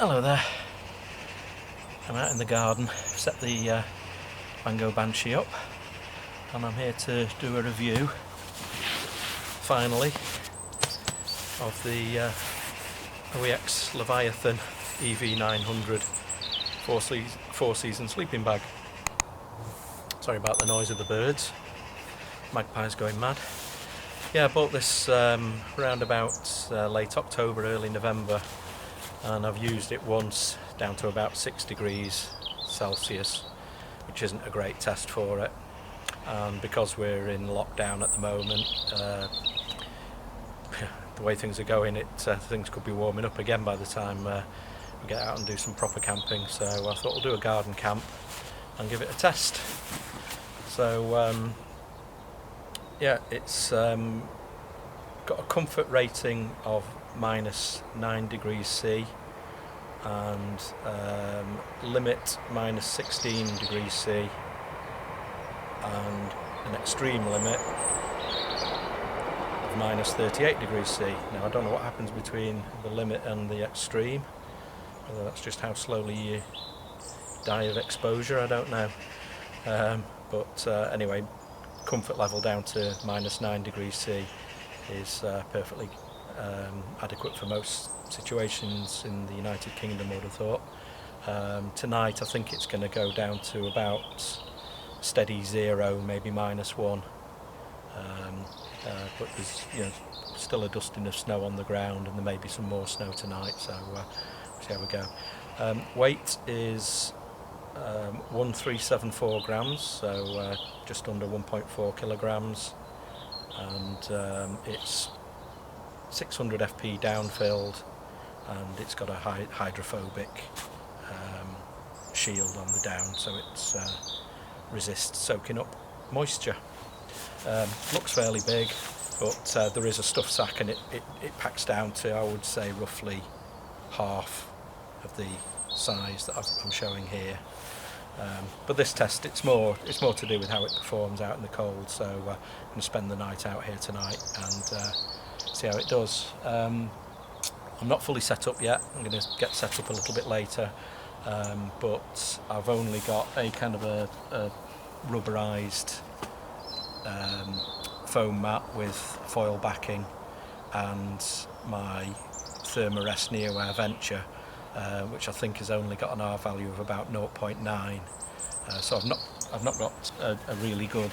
Hello there. I'm out in the garden, set the Mango Banshee up, and I'm here to do a review, finally, of the OEX Leviathan EV900 four-season sleeping bag. Sorry about the noise of the birds. Magpie's going mad. Yeah, I bought this round about late October, early November, and I've used it once down to about 6 degrees Celsius, which isn't a great test for it. And because we're in lockdown at the moment, the way things are going, things could be warming up again by the time we get out and do some proper camping. So I thought we'll do a garden camp and give it a test. So yeah, it's got a comfort rating of -9 degrees C and limit -16 degrees C and an extreme limit of -38 degrees C. Now I don't know what happens between the limit and the extreme, whether that's just how slowly you die of exposure, I don't know. But anyway, comfort level down to -9 degrees C is perfectly adequate for most situations in the United Kingdom, I would have thought. Tonight I think it's going to go down to about steady 0, maybe -1. But there's still a dusting of snow on the ground, and there may be some more snow tonight, so we'll see how we go. Weight is 1374 grams, so just under 1.4 kilograms, and it's 600 FP downfilled, and it's got a hydrophobic shield on the down, so it resists soaking up moisture. Looks fairly big, but there is a stuff sack, and it packs down to, I would say, roughly half of the size that I'm showing here. But this test, it's more to do with how it performs out in the cold, so I'm going to spend the night out here tonight and see how it does. I'm not fully set up yet. I'm going to get set up a little bit later, but I've only got a kind of a rubberized foam mat with foil backing and my Thermarest Neo Air Venture, which I think has only got an R value of about 0.9. So I've not got a really good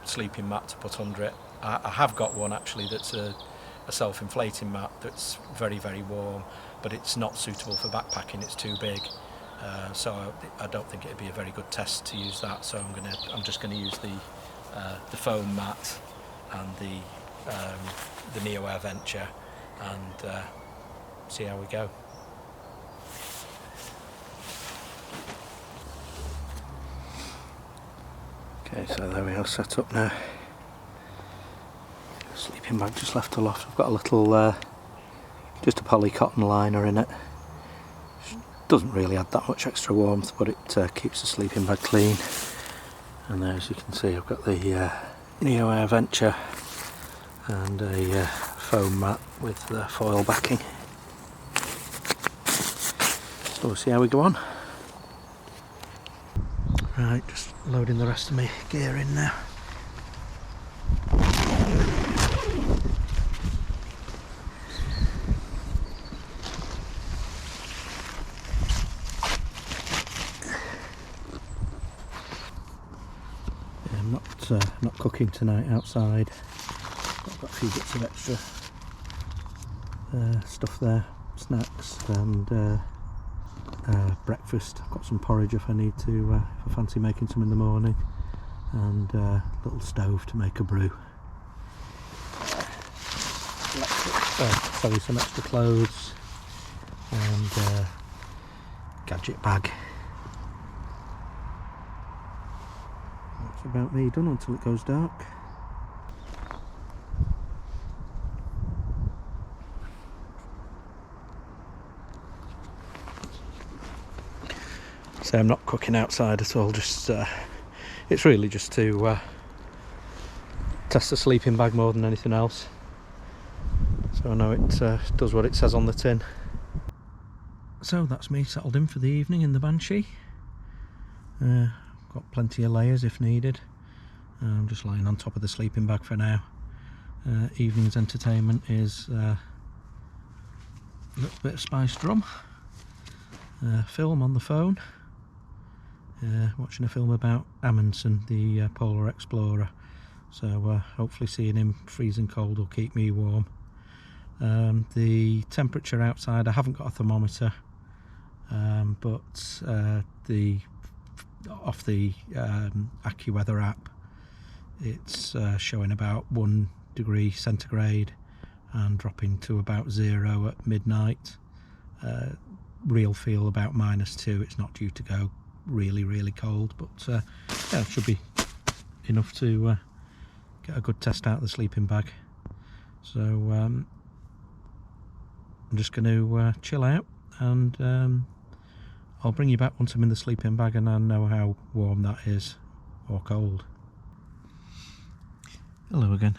sleeping mat to put under it. I have got one actually that's a self-inflating mat that's very, very warm, but it's not suitable for backpacking. It's too big, so I don't think it'd be a very good test to use that. So I'm just going to use the foam mat and the Neo Air Venture and see how we go. Okay, so there we are, set up now. Sleeping bag just left aloft. I've got a little, just a poly cotton liner in it. Doesn't really add that much extra warmth, but it keeps the sleeping bag clean. And there, as you can see, I've got the Neo Air Venture and a foam mat with foil backing. So we'll see how we go on. Right, just loading the rest of my gear in now. I'm not cooking tonight outside. I've got a few bits of extra stuff there, snacks and breakfast. I've got some porridge if I need to, if I fancy making some in the morning, and a little stove to make a brew. Sorry, some extra clothes and gadget bag. That's about me done until it goes dark. So I'm not cooking outside at all, just it's really just to test the sleeping bag more than anything else. So I know it does what it says on the tin. So that's me settled in for the evening in the Banshee. Got plenty of layers if needed. I'm just lying on top of the sleeping bag for now. Evening's entertainment is a little bit of spiced rum, film on the phone, watching a film about Amundsen, the polar explorer. So hopefully seeing him freezing cold will keep me warm. The temperature outside, I haven't got a thermometer, but off the AccuWeather app, it's showing about 1 degree centigrade and dropping to about 0 at midnight. Real feel about -2. It's not due to go really cold, but yeah, it should be enough to get a good test out of the sleeping bag. So I'm just going to chill out, and I'll bring you back once I'm in the sleeping bag and I know how warm that is or cold. Hello again.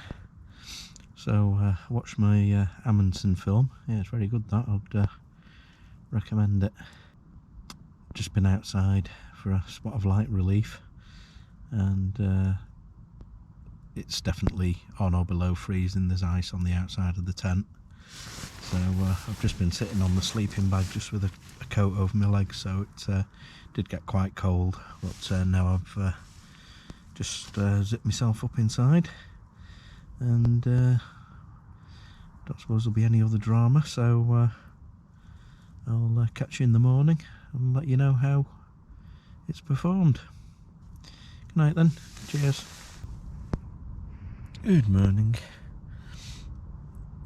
So I watched my Amundsen film. Yeah, it's very good, that. I'd recommend it. Just been outside for a spot of light relief, and it's definitely on or below freezing. There's ice on the outside of the tent. So I've just been sitting on the sleeping bag just with a coat over my legs, so it did get quite cold, but now I've just zipped myself up inside, and don't suppose there'll be any other drama, so I'll catch you in the morning and let you know how it's performed. Good night then, cheers. Good morning.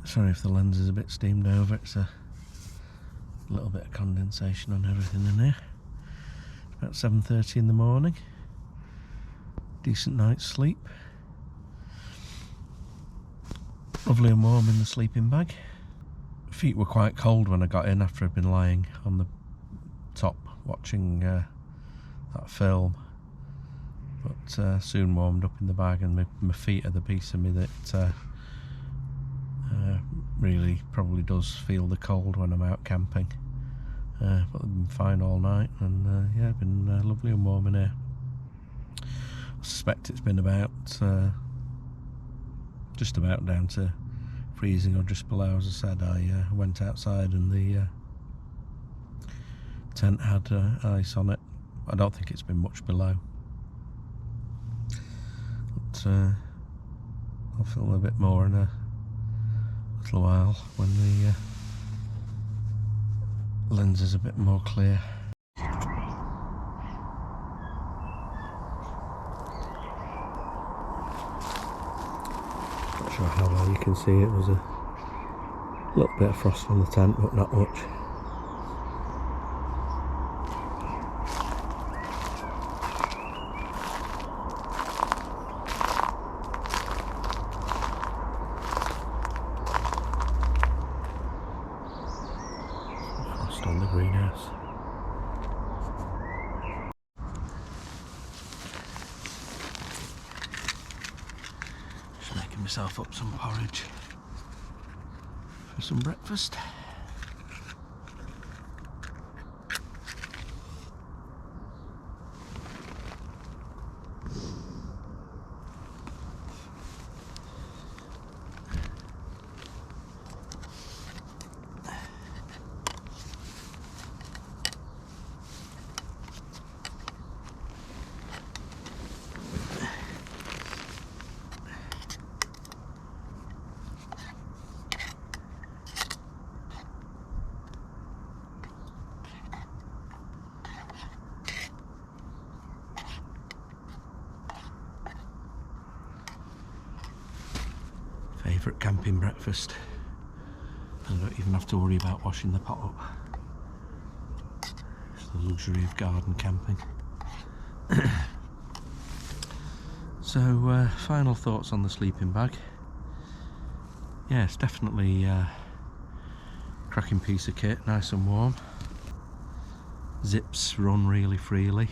Sorry if the lens is a bit steamed over, it's a little bit of condensation on everything in here. It's about 7:30 in the morning. Decent night's sleep. Lovely and warm in the sleeping bag. Feet were quite cold when I got in after I'd been lying on the top watching that film, but soon warmed up in the bag, and my feet are the piece of me that really probably does feel the cold when I'm out camping, but they've been fine all night, and yeah, been lovely and warm in here. I suspect it's been about just about down to freezing or just below. As I said, I went outside and the tent had ice on it. I don't think it's been much below, but I'll film a bit more in a little while when the lens is a bit more clear. Not sure how well you can see it. Was a little bit of frost on the tent, but not much. Frost on the greenhouse. Just making myself up some porridge for some breakfast. Favourite camping breakfast. I don't even have to worry about washing the pot up. It's the luxury of garden camping. So final thoughts on the sleeping bag. Yeah, it's definitely a cracking piece of kit, nice and warm. Zips run really freely.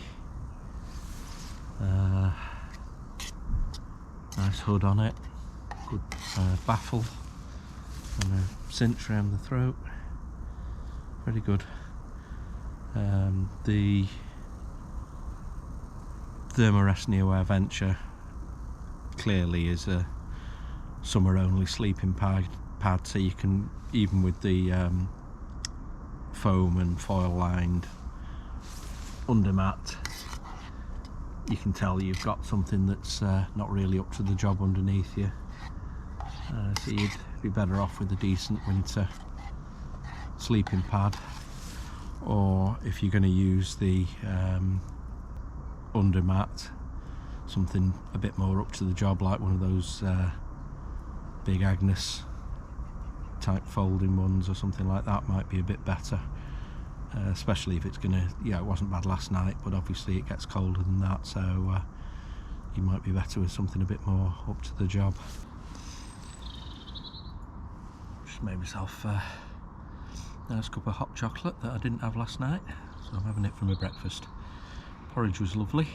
Nice hood on it. Good baffle and a cinch around the throat. Very good. The Thermarest Neo Air Venture clearly is a summer only sleeping pad, so you can, even with the foam and foil lined undermat, you can tell you've got something that's not really up to the job underneath you. So you'd be better off with a decent winter sleeping pad, or if you're going to use the undermat, something a bit more up to the job, like one of those big Agnes type folding ones or something like that might be a bit better, especially if it's gonna, yeah, it wasn't bad last night, but obviously it gets colder than that, so you might be better with something a bit more up to the job. Just made myself a nice cup of hot chocolate that I didn't have last night, so I'm having it for my breakfast. Porridge was lovely,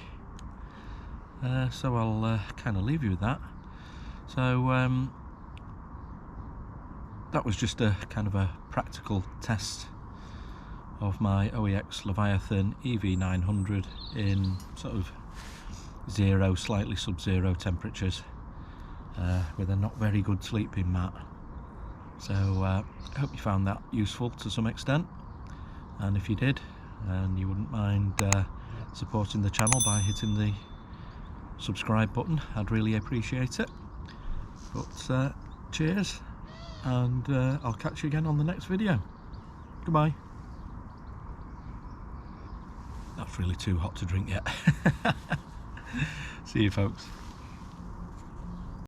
so I'll kind of leave you with that. So that was just a kind of a practical test of my OEX Leviathan EV900 in sort of zero, slightly sub-zero temperatures, with a not very good sleeping mat. So I hope you found that useful to some extent, and if you did, and you wouldn't mind supporting the channel by hitting the subscribe button, I'd really appreciate it. But cheers, and I'll catch you again on the next video. Goodbye. That's really too hot to drink yet. See you folks.